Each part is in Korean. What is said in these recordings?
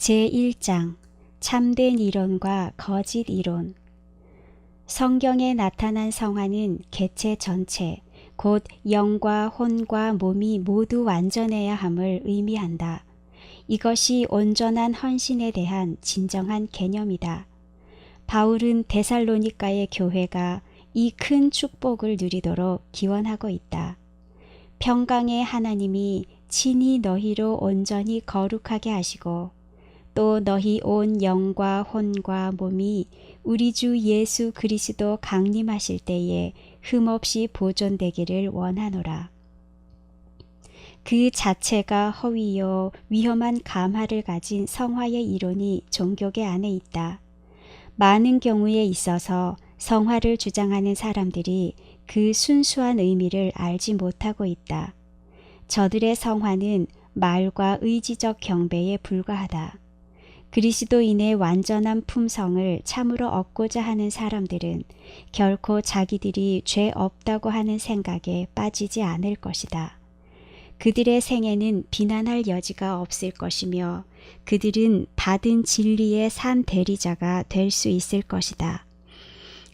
제1장 참된 이론과 거짓 이론. 성경에 나타난 성화는 개체 전체, 곧 영과 혼과 몸이 모두 완전해야 함을 의미한다. 이것이 온전한 헌신에 대한 진정한 개념이다. 바울은 데살로니가의 교회가 이 큰 축복을 누리도록 기원하고 있다. 평강의 하나님이 친히 너희로 온전히 거룩하게 하시고 또 너희 온 영과 혼과 몸이 우리 주 예수 그리스도 강림하실 때에 흠없이 보존되기를 원하노라. 그 자체가 허위요 위험한 감화를 가진 성화의 이론이 종교계 안에 있다. 많은 경우에 있어서 성화를 주장하는 사람들이 그 순수한 의미를 알지 못하고 있다. 저들의 성화는 말과 의지적 경배에 불과하다. 그리스도인의 완전한 품성을 참으로 얻고자 하는 사람들은 결코 자기들이 죄 없다고 하는 생각에 빠지지 않을 것이다. 그들의 생애는 비난할 여지가 없을 것이며 그들은 받은 진리의 산 대리자가 될 수 있을 것이다.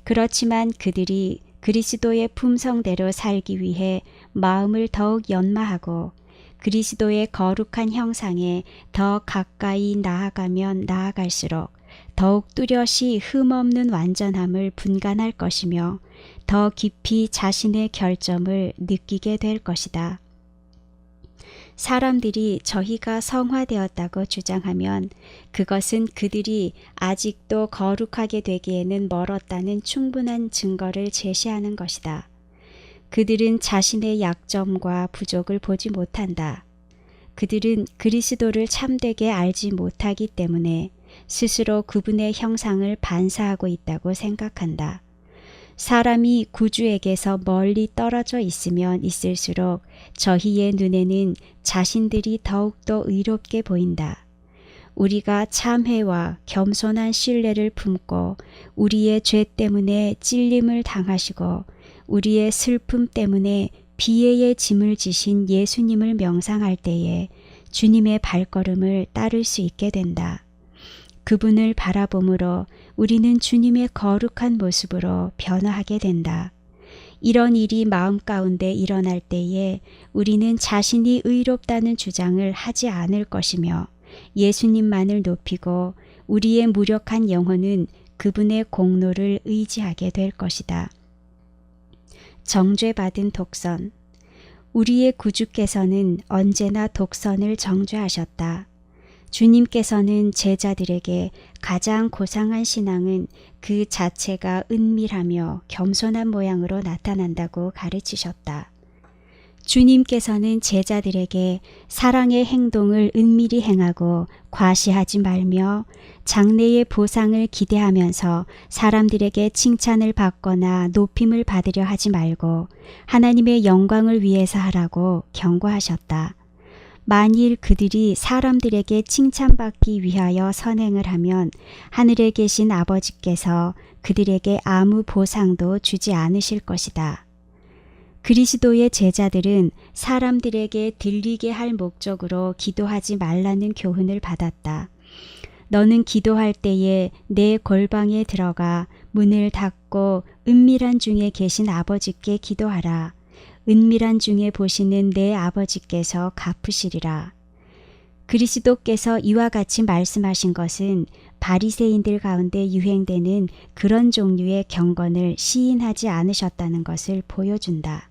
그렇지만 그들이 그리스도의 품성대로 살기 위해 마음을 더욱 연마하고 그리스도의 거룩한 형상에 더 가까이 나아가면 나아갈수록 더욱 뚜렷이 흠없는 완전함을 분간할 것이며 더 깊이 자신의 결점을 느끼게 될 것이다. 사람들이 저희가 성화되었다고 주장하면 그것은 그들이 아직도 거룩하게 되기에는 멀었다는 충분한 증거를 제시하는 것이다. 그들은 자신의 약점과 부족을 보지 못한다. 그들은 그리스도를 참되게 알지 못하기 때문에 스스로 그분의 형상을 반사하고 있다고 생각한다. 사람이 구주에게서 멀리 떨어져 있으면 있을수록 저희의 눈에는 자신들이 더욱더 의롭게 보인다. 우리가 참회와 겸손한 신뢰를 품고 우리의 죄 때문에 찔림을 당하시고 우리의 슬픔 때문에 비애의 짐을 지신 예수님을 명상할 때에 주님의 발걸음을 따를 수 있게 된다. 그분을 바라봄으로 우리는 주님의 거룩한 모습으로 변화하게 된다. 이런 일이 마음 가운데 일어날 때에 우리는 자신이 의롭다는 주장을 하지 않을 것이며 예수님만을 높이고 우리의 무력한 영혼은 그분의 공로를 의지하게 될 것이다. 정죄받은 독선. 우리의 구주께서는 언제나 독선을 정죄하셨다. 주님께서는 제자들에게 가장 고상한 신앙은 그 자체가 은밀하며 겸손한 모양으로 나타난다고 가르치셨다. 주님께서는 제자들에게 사랑의 행동을 은밀히 행하고 과시하지 말며 장래의 보상을 기대하면서 사람들에게 칭찬을 받거나 높임을 받으려 하지 말고 하나님의 영광을 위해서 하라고 경고하셨다. 만일 그들이 사람들에게 칭찬받기 위하여 선행을 하면 하늘에 계신 아버지께서 그들에게 아무 보상도 주지 않으실 것이다. 그리스도의 제자들은 사람들에게 들리게 할 목적으로 기도하지 말라는 교훈을 받았다. 너는 기도할 때에 내 골방에 들어가 문을 닫고 은밀한 중에 계신 아버지께 기도하라. 은밀한 중에 보시는 내 아버지께서 갚으시리라. 그리스도께서 이와 같이 말씀하신 것은 바리새인들 가운데 유행되는 그런 종류의 경건을 시인하지 않으셨다는 것을 보여준다.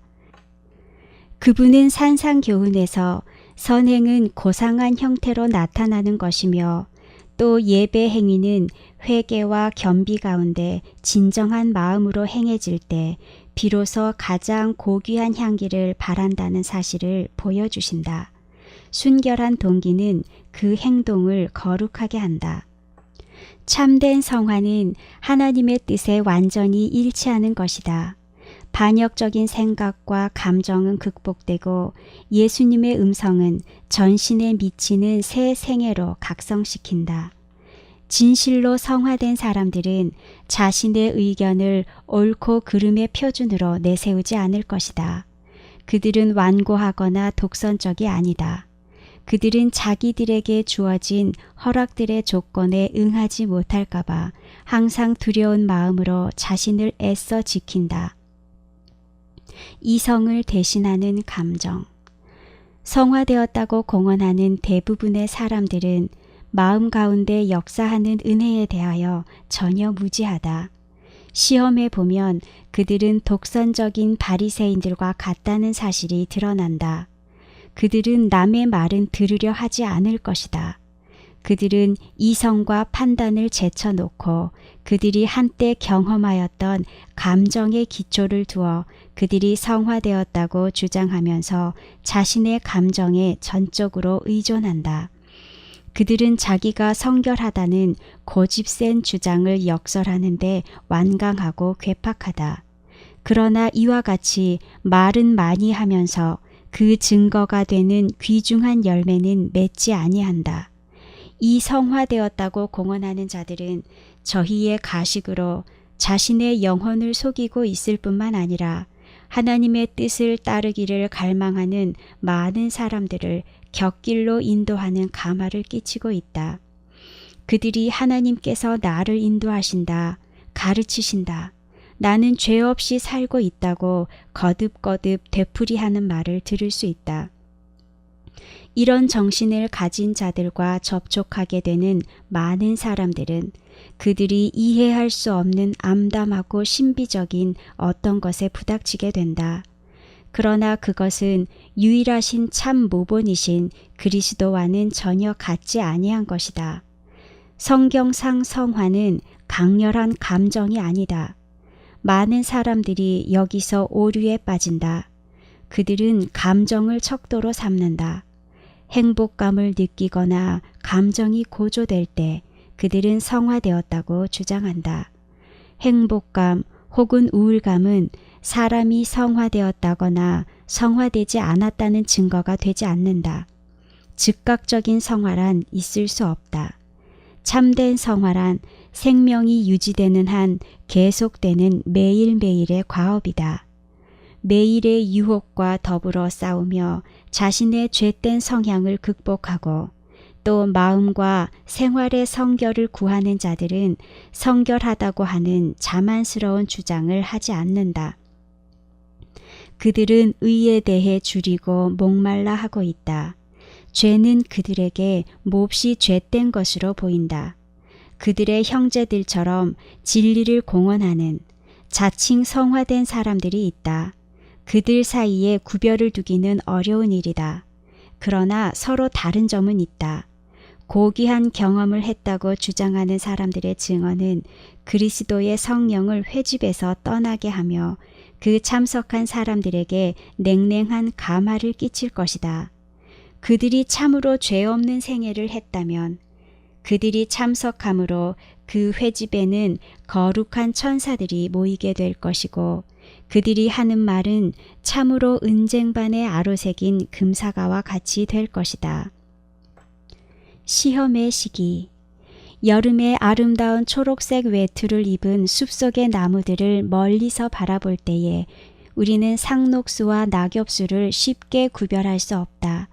그분은 산상교훈에서 선행은 고상한 형태로 나타나는 것이며 또 예배 행위는 회개와 겸비 가운데 진정한 마음으로 행해질 때 비로소 가장 고귀한 향기를 바란다는 사실을 보여주신다. 순결한 동기는 그 행동을 거룩하게 한다. 참된 성화는 하나님의 뜻에 완전히 일치하는 것이다. 반역적인 생각과 감정은 극복되고 예수님의 음성은 전신에 미치는 새 생애로 각성시킨다. 진실로 성화된 사람들은 자신의 의견을 옳고 그름의 표준으로 내세우지 않을 것이다. 그들은 완고하거나 독선적이 아니다. 그들은 자기들에게 주어진 허락들의 조건에 응하지 못할까봐 항상 두려운 마음으로 자신을 애써 지킨다. 이성을 대신하는 감정. 성화되었다고 공언하는 대부분의 사람들은 마음 가운데 역사하는 은혜에 대하여 전혀 무지하다. 시험해 보면 그들은 독선적인 바리새인들과 같다는 사실이 드러난다. 그들은 남의 말은 들으려 하지 않을 것이다. 그들은 이성과 판단을 제쳐놓고 그들이 한때 경험하였던 감정의 기초를 두어 그들이 성화되었다고 주장하면서 자신의 감정에 전적으로 의존한다. 그들은 자기가 성결하다는 고집센 주장을 역설하는데 완강하고 괴팍하다. 그러나 이와 같이 말은 많이 하면서 그 증거가 되는 귀중한 열매는 맺지 아니한다. 이 성화되었다고 공언하는 자들은 저희의 가식으로 자신의 영혼을 속이고 있을 뿐만 아니라 하나님의 뜻을 따르기를 갈망하는 많은 사람들을 곁길로 인도하는 가마를 끼치고 있다. 그들이 하나님께서 나를 인도하신다, 가르치신다, 나는 죄 없이 살고 있다고 거듭거듭 되풀이하는 말을 들을 수 있다. 이런 정신을 가진 자들과 접촉하게 되는 많은 사람들은 그들이 이해할 수 없는 암담하고 신비적인 어떤 것에 부닥치게 된다. 그러나 그것은 유일하신 참 모본이신 그리스도와는 전혀 같지 아니한 것이다. 성경상 성화는 강렬한 감정이 아니다. 많은 사람들이 여기서 오류에 빠진다. 그들은 감정을 척도로 삼는다. 행복감을 느끼거나 감정이 고조될 때 그들은 성화되었다고 주장한다. 행복감 혹은 우울감은 사람이 성화되었다거나 성화되지 않았다는 증거가 되지 않는다. 즉각적인 성화란 있을 수 없다. 참된 성화란 생명이 유지되는 한 계속되는 매일매일의 과업이다. 매일의 유혹과 더불어 싸우며 자신의 죄된 성향을 극복하고 또 마음과 생활의 성결을 구하는 자들은 성결하다고 하는 자만스러운 주장을 하지 않는다. 그들은 의에 대해 줄이고 목말라 하고 있다. 죄는 그들에게 몹시 죄된 것으로 보인다. 그들의 형제들처럼 진리를 공언하는 자칭 성화된 사람들이 있다. 그들 사이에 구별을 두기는 어려운 일이다. 그러나 서로 다른 점은 있다. 고귀한 경험을 했다고 주장하는 사람들의 증언은 그리스도의 성령을 회집에서 떠나게 하며 그 참석한 사람들에게 냉랭한 가마를 끼칠 것이다. 그들이 참으로 죄 없는 생애를 했다면 그들이 참석함으로 그 회집에는 거룩한 천사들이 모이게 될 것이고 그들이 하는 말은 참으로 은쟁반에 아로새긴 금사과와 같이 될 것이다. 시험의 시기. 여름에 아름다운 초록색 외투를 입은 숲속의 나무들을 멀리서 바라볼 때에 우리는 상록수와 낙엽수를 쉽게 구별할 수 없다.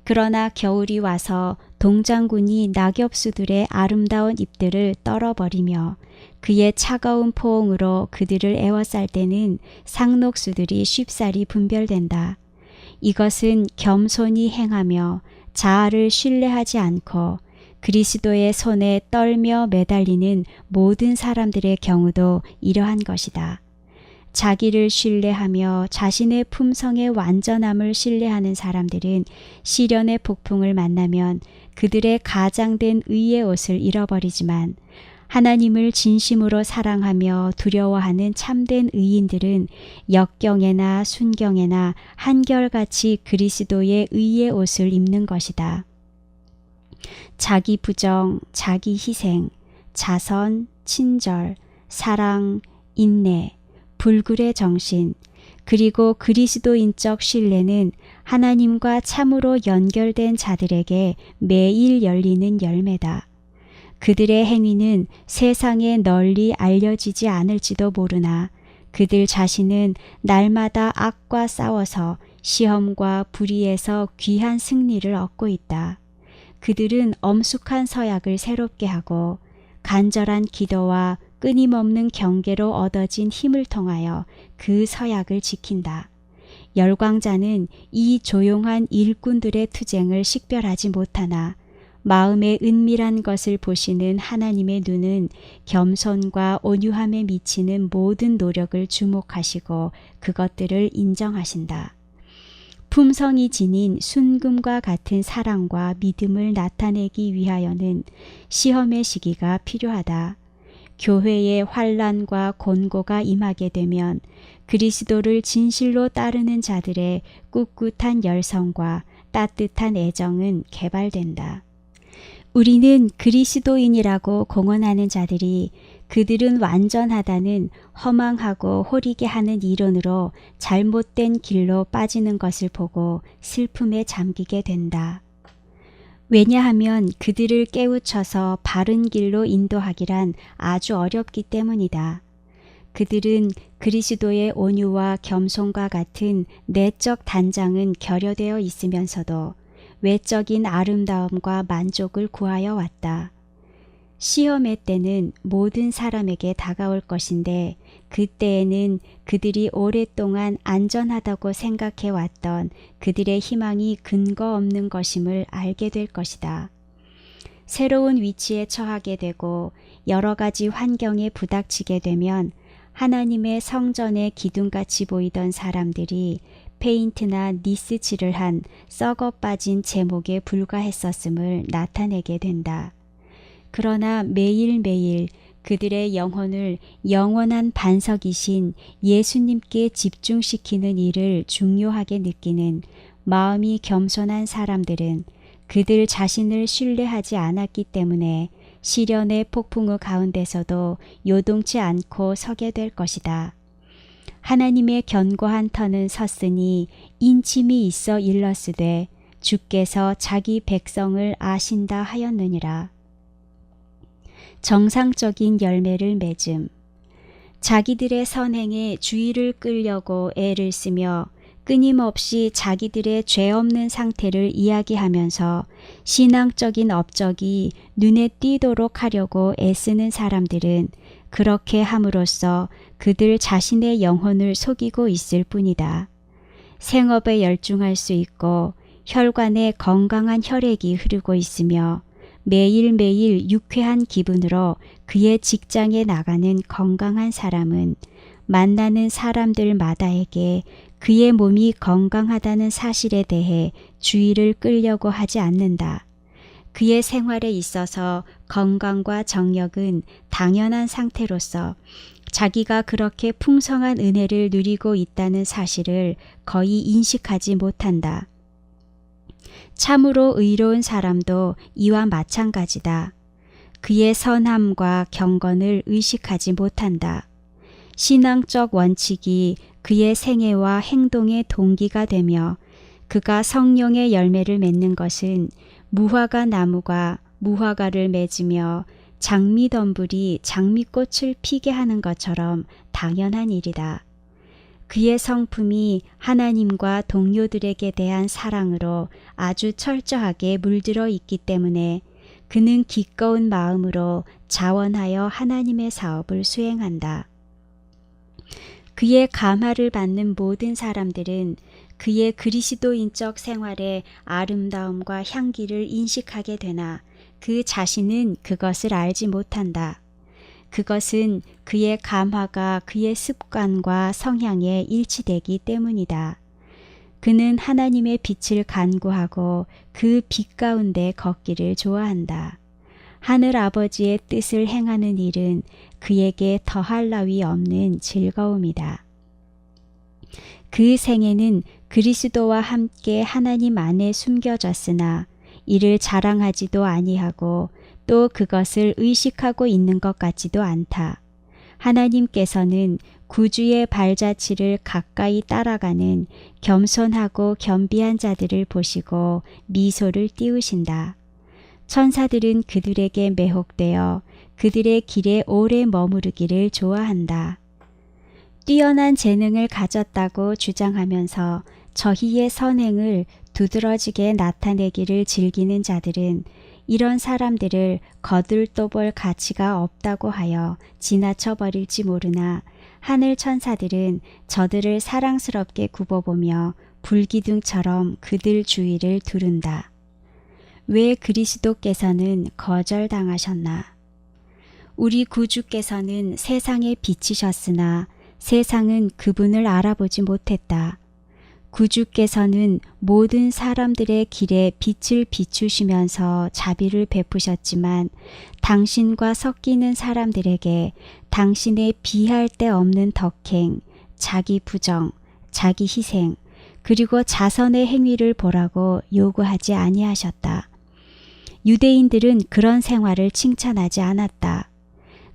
그러나 겨울이 와서 동장군이 낙엽수들의 아름다운 잎들을 떨어버리며 그의 차가운 포옹으로 그들을 에워쌀 때는 상록수들이 쉽사리 분별된다. 이것은 겸손히 행하며 자아를 신뢰하지 않고 그리스도의 손에 떨며 매달리는 모든 사람들의 경우도 이러한 것이다. 자기를 신뢰하며 자신의 품성의 완전함을 신뢰하는 사람들은 시련의 폭풍을 만나면 그들의 가장된 의의 옷을 잃어버리지만 하나님을 진심으로 사랑하며 두려워하는 참된 의인들은 역경에나 순경에나 한결같이 그리스도의 의의 옷을 입는 것이다. 자기 부정, 자기 희생, 자선, 친절, 사랑, 인내, 불굴의 정신, 그리고 그리스도인적 신뢰는 하나님과 참으로 연결된 자들에게 매일 열리는 열매다. 그들의 행위는 세상에 널리 알려지지 않을지도 모르나 그들 자신은 날마다 악과 싸워서 시험과 불의에서 귀한 승리를 얻고 있다. 그들은 엄숙한 서약을 새롭게 하고 간절한 기도와 끊임없는 경계로 얻어진 힘을 통하여 그 서약을 지킨다. 열광자는 이 조용한 일꾼들의 투쟁을 식별하지 못하나 마음의 은밀한 것을 보시는 하나님의 눈은 겸손과 온유함에 미치는 모든 노력을 주목하시고 그것들을 인정하신다. 품성이 지닌 순금과 같은 사랑과 믿음을 나타내기 위하여는 시험의 시기가 필요하다. 교회에 환난과 곤고가 임하게 되면 그리스도를 진실로 따르는 자들의 꿋꿋한 열성과 따뜻한 애정은 개발된다. 우리는 그리스도인이라고 공언하는 자들이 그들은 완전하다는 허망하고 호리게 하는 이론으로 잘못된 길로 빠지는 것을 보고 슬픔에 잠기게 된다. 왜냐하면 그들을 깨우쳐서 바른 길로 인도하기란 아주 어렵기 때문이다. 그들은 그리스도의 온유와 겸손과 같은 내적 단장은 결여되어 있으면서도 외적인 아름다움과 만족을 구하여 왔다. 시험의 때는 모든 사람에게 다가올 것인데 그때에는 그들이 오랫동안 안전하다고 생각해 왔던 그들의 희망이 근거 없는 것임을 알게 될 것이다. 새로운 위치에 처하게 되고 여러 가지 환경에 부닥치게 되면 하나님의 성전의 기둥같이 보이던 사람들이 페인트나 니스칠을 한 썩어 빠진 제목에 불과했었음을 나타내게 된다. 그러나 매일매일 그들의 영혼을 영원한 반석이신 예수님께 집중시키는 일을 중요하게 느끼는 마음이 겸손한 사람들은 그들 자신을 신뢰하지 않았기 때문에 시련의 폭풍우 가운데서도 요동치 않고 서게 될 것이다. 하나님의 견고한 터는 섰으니 인침이 있어 일렀으되 주께서 자기 백성을 아신다 하였느니라. 정상적인 열매를 맺음. 자기들의 선행에 주의를 끌려고 애를 쓰며 끊임없이 자기들의 죄 없는 상태를 이야기하면서 신앙적인 업적이 눈에 띄도록 하려고 애쓰는 사람들은 그렇게 함으로써 그들 자신의 영혼을 속이고 있을 뿐이다. 생업에 열중할 수 있고 혈관에 건강한 혈액이 흐르고 있으며 매일매일 유쾌한 기분으로 그의 직장에 나가는 건강한 사람은 만나는 사람들마다에게 그의 몸이 건강하다는 사실에 대해 주의를 끌려고 하지 않는다. 그의 생활에 있어서 건강과 정력은 당연한 상태로서 자기가 그렇게 풍성한 은혜를 누리고 있다는 사실을 거의 인식하지 못한다. 참으로 의로운 사람도 이와 마찬가지다. 그의 선함과 경건을 의식하지 못한다. 신앙적 원칙이 그의 생애와 행동의 동기가 되며 그가 성령의 열매를 맺는 것은 무화과 나무가 무화과를 맺으며 장미덤불이 장미꽃을 피게 하는 것처럼 당연한 일이다. 그의 성품이 하나님과 동료들에게 대한 사랑으로 아주 철저하게 물들어 있기 때문에 그는 기꺼운 마음으로 자원하여 하나님의 사업을 수행한다. 그의 감화를 받는 모든 사람들은 그의 그리스도인적 생활의 아름다움과 향기를 인식하게 되나 그 자신은 그것을 알지 못한다. 그것은 그의 감화가 그의 습관과 성향에 일치되기 때문이다. 그는 하나님의 빛을 간구하고 그 빛 가운데 걷기를 좋아한다. 하늘 아버지의 뜻을 행하는 일은 그에게 더할 나위 없는 즐거움이다. 그 생애는 그리스도와 함께 하나님 안에 숨겨졌으나 이를 자랑하지도 아니하고 또 그것을 의식하고 있는 것 같지도 않다. 하나님께서는 구주의 발자취를 가까이 따라가는 겸손하고 겸비한 자들을 보시고 미소를 띄우신다. 천사들은 그들에게 매혹되어 그들의 길에 오래 머무르기를 좋아한다. 뛰어난 재능을 가졌다고 주장하면서 저희의 선행을 두드러지게 나타내기를 즐기는 자들은 이런 사람들을 거들떠볼 가치가 없다고 하여 지나쳐 버릴지 모르나 하늘 천사들은 저들을 사랑스럽게 굽어보며 불기둥처럼 그들 주위를 두른다. 왜 그리스도께서는 거절당하셨나? 우리 구주께서는 세상에 비치셨으나 세상은 그분을 알아보지 못했다. 구주께서는 모든 사람들의 길에 빛을 비추시면서 자비를 베푸셨지만 당신과 섞이는 사람들에게 당신의 비할 데 없는 덕행, 자기 부정, 자기 희생, 그리고 자선의 행위를 보라고 요구하지 아니하셨다. 유대인들은 그런 생활을 칭찬하지 않았다.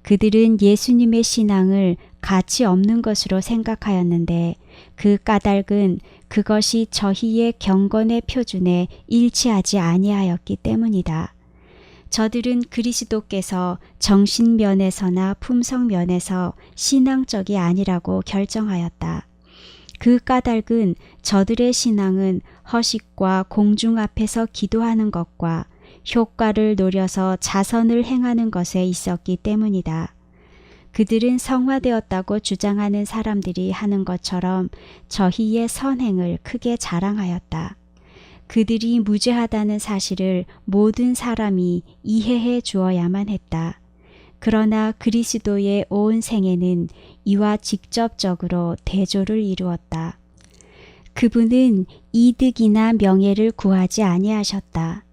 그들은 예수님의 신앙을 가치 없는 것으로 생각하였는데 그 까닭은 그것이 저희의 경건의 표준에 일치하지 아니하였기 때문이다. 저들은 그리스도께서 정신면에서나 품성면에서 신앙적이 아니라고 결정하였다. 그 까닭은 저들의 신앙은 허식과 공중 앞에서 기도하는 것과 효과를 노려서 자선을 행하는 것에 있었기 때문이다. 그들은 성화되었다고 주장하는 사람들이 하는 것처럼 저희의 선행을 크게 자랑하였다. 그들이 무죄하다는 사실을 모든 사람이 이해해 주어야만 했다. 그러나 그리스도의 온 생애는 이와 직접적으로 대조를 이루었다. 그분은 이득이나 명예를 구하지 아니하셨다.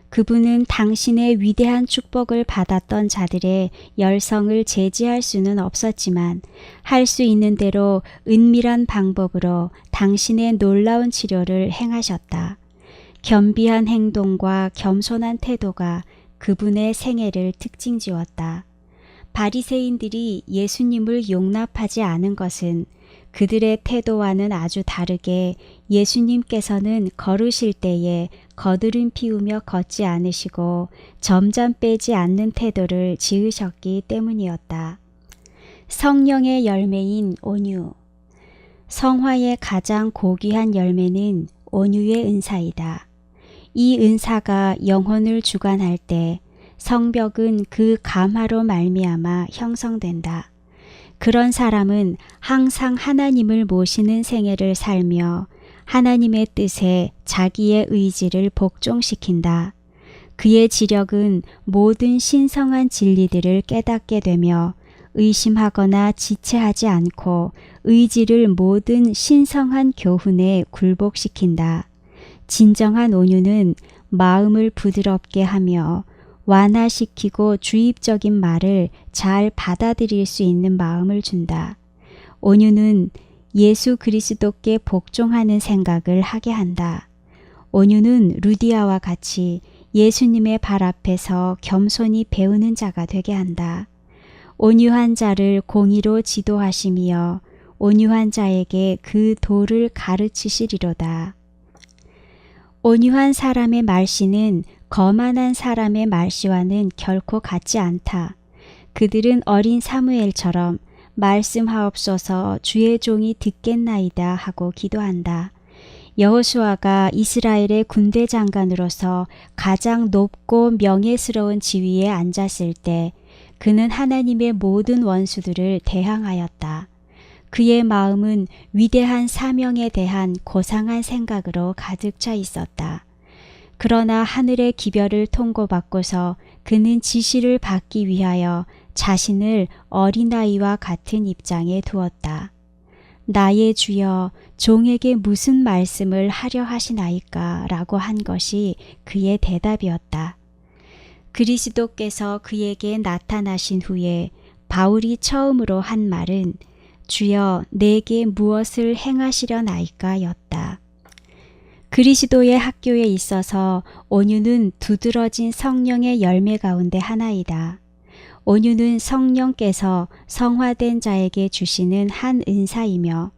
그분은 당신의 위대한 축복을 받았던 자들의 열성을 제지할 수는 없었지만 할 수 있는 대로 은밀한 방법으로 당신의 놀라운 치료를 행하셨다. 겸비한 행동과 겸손한 태도가 그분의 생애를 특징지었다. 바리새인들이 예수님을 용납하지 않은 것은 그들의 태도와는 아주 다르게 예수님께서는 걸으실 때에 거드름 피우며 걷지 않으시고 점점 빼지 않는 태도를 지으셨기 때문이었다. 성령의 열매인 온유. 성화의 가장 고귀한 열매는 온유의 은사이다. 이 은사가 영혼을 주관할 때 성벽은 그 감화로 말미암아 형성된다. 그런 사람은 항상 하나님을 모시는 생애를 살며 하나님의 뜻에 자기의 의지를 복종시킨다. 그의 지력은 모든 신성한 진리들을 깨닫게 되며 의심하거나 지체하지 않고 의지를 모든 신성한 교훈에 굴복시킨다. 진정한 온유는 마음을 부드럽게 하며 완화시키고 주입적인 말을 잘 받아들일 수 있는 마음을 준다. 온유는 예수 그리스도께 복종하는 생각을 하게 한다. 온유는 루디아와 같이 예수님의 발 앞에서 겸손히 배우는 자가 되게 한다. 온유한 자를 공의로 지도하시며 온유한 자에게 그 도를 가르치시리로다. 온유한 사람의 말씨는 거만한 사람의 말씨와는 결코 같지 않다. 그들은 어린 사무엘처럼 말씀하옵소서 주의 종이 듣겠나이다 하고 기도한다. 여호수아가 이스라엘의 군대 장관으로서 가장 높고 명예스러운 지위에 앉았을 때 그는 하나님의 모든 원수들을 대항하였다. 그의 마음은 위대한 사명에 대한 고상한 생각으로 가득 차 있었다. 그러나 하늘의 기별을 통고받고서 그는 지시를 받기 위하여 자신을 어린아이와 같은 입장에 두었다. 나의 주여 종에게 무슨 말씀을 하려 하시나이까 라고 한 것이 그의 대답이었다. 그리스도께서 그에게 나타나신 후에 바울이 처음으로 한 말은 주여 내게 무엇을 행하시려나이까 였다. 그리스도의 학교에 있어서 온유는 두드러진 성령의 열매 가운데 하나이다. 온유는 성령께서 성화된 자에게 주시는 한 은사이며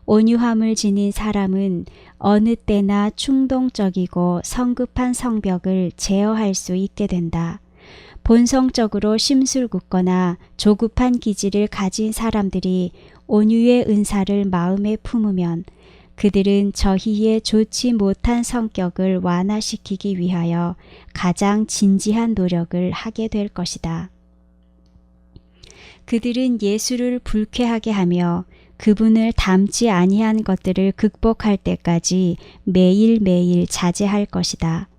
온유함을 지닌 사람은 어느 때나 충동적이고 성급한 성벽을 제어할 수 있게 된다. 본성적으로 심술궂거나 조급한 기질을 가진 사람들이 온유의 은사를 마음에 품으면 그들은 저희의 좋지 못한 성격을 완화시키기 위하여 가장 진지한 노력을 하게 될 것이다. 그들은 예수를 불쾌하게 하며 그분을 닮지 아니한 것들을 극복할 때까지 매일매일 자제할 것이다.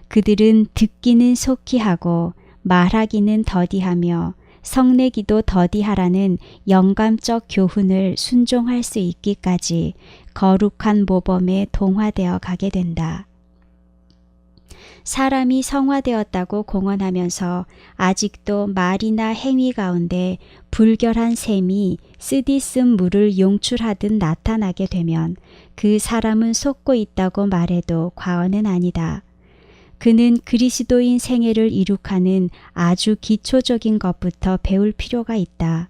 그들은 듣기는 속히 하고 말하기는 더디하며 성내기도 더디하라는 영감적 교훈을 순종할 수 있기까지 거룩한 모범에 동화되어 가게 된다. 사람이 성화되었다고 공언하면서 아직도 말이나 행위 가운데 불결한 셈이 쓰디쓴 물을 용출하듯 나타나게 되면 그 사람은 속고 있다고 말해도 과언은 아니다. 그는 그리스도인 생애를 이룩하는 아주 기초적인 것부터 배울 필요가 있다.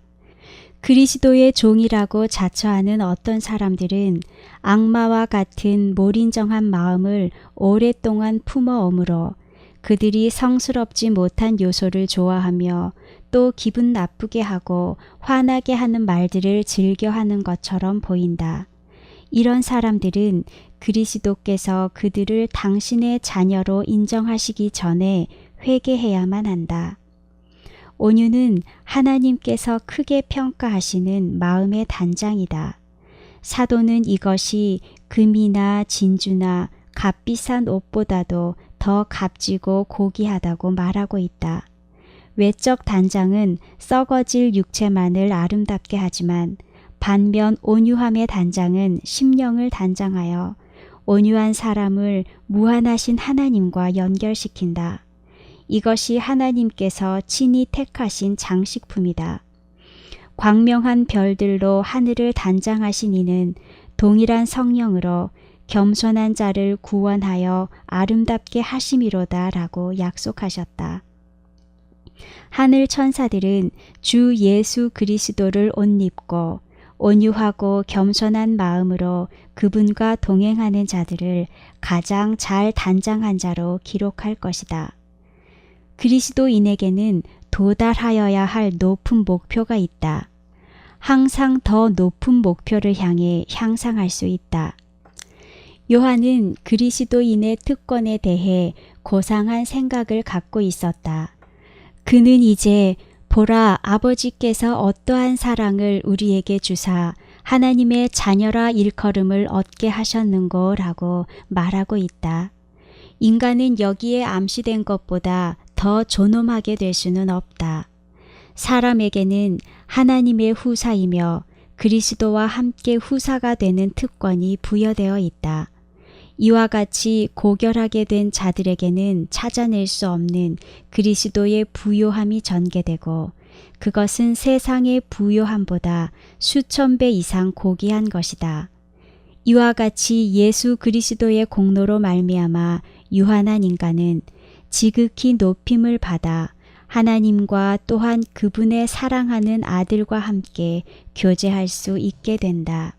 그리스도의 종이라고 자처하는 어떤 사람들은 악마와 같은 몰인정한 마음을 오랫동안 품어오므로 그들이 성스럽지 못한 요소를 좋아하며 또 기분 나쁘게 하고 화나게 하는 말들을 즐겨하는 것처럼 보인다. 이런 사람들은 그리스도께서 그들을 당신의 자녀로 인정하시기 전에 회개해야만 한다. 온유는 하나님께서 크게 평가하시는 마음의 단장이다. 사도는 이것이 금이나 진주나 값비싼 옷보다도 더 값지고 고귀하다고 말하고 있다. 외적 단장은 썩어질 육체만을 아름답게 하지만 반면 온유함의 단장은 심령을 단장하여 온유한 사람을 무한하신 하나님과 연결시킨다. 이것이 하나님께서 친히 택하신 장식품이다. 광명한 별들로 하늘을 단장하신 이는 동일한 성령으로 겸손한 자를 구원하여 아름답게 하심이로다 라고 약속하셨다. 하늘 천사들은 주 예수 그리스도를 옷 입고 온유하고 겸손한 마음으로 그분과 동행하는 자들을 가장 잘 단장한 자로 기록할 것이다. 그리스도인에게는 도달하여야 할 높은 목표가 있다. 항상 더 높은 목표를 향해 향상할 수 있다. 요한은 그리스도인의 특권에 대해 고상한 생각을 갖고 있었다. 그는 이제 보라, 아버지께서 어떠한 사랑을 우리에게 주사 하나님의 자녀라 일컬음을 얻게 하셨는고 라고 말하고 있다. 인간은 여기에 암시된 것보다 더 존엄하게 될 수는 없다. 사람에게는 하나님의 후사이며 그리스도와 함께 후사가 되는 특권이 부여되어 있다. 이와 같이 고결하게 된 자들에게는 찾아낼 수 없는 그리스도의 부요함이 전개되고 그것은 세상의 부요함보다 수천 배 이상 고귀한 것이다. 이와 같이 예수 그리스도의 공로로 말미암아 유한한 인간은 지극히 높임을 받아 하나님과 또한 그분의 사랑하는 아들과 함께 교제할 수 있게 된다.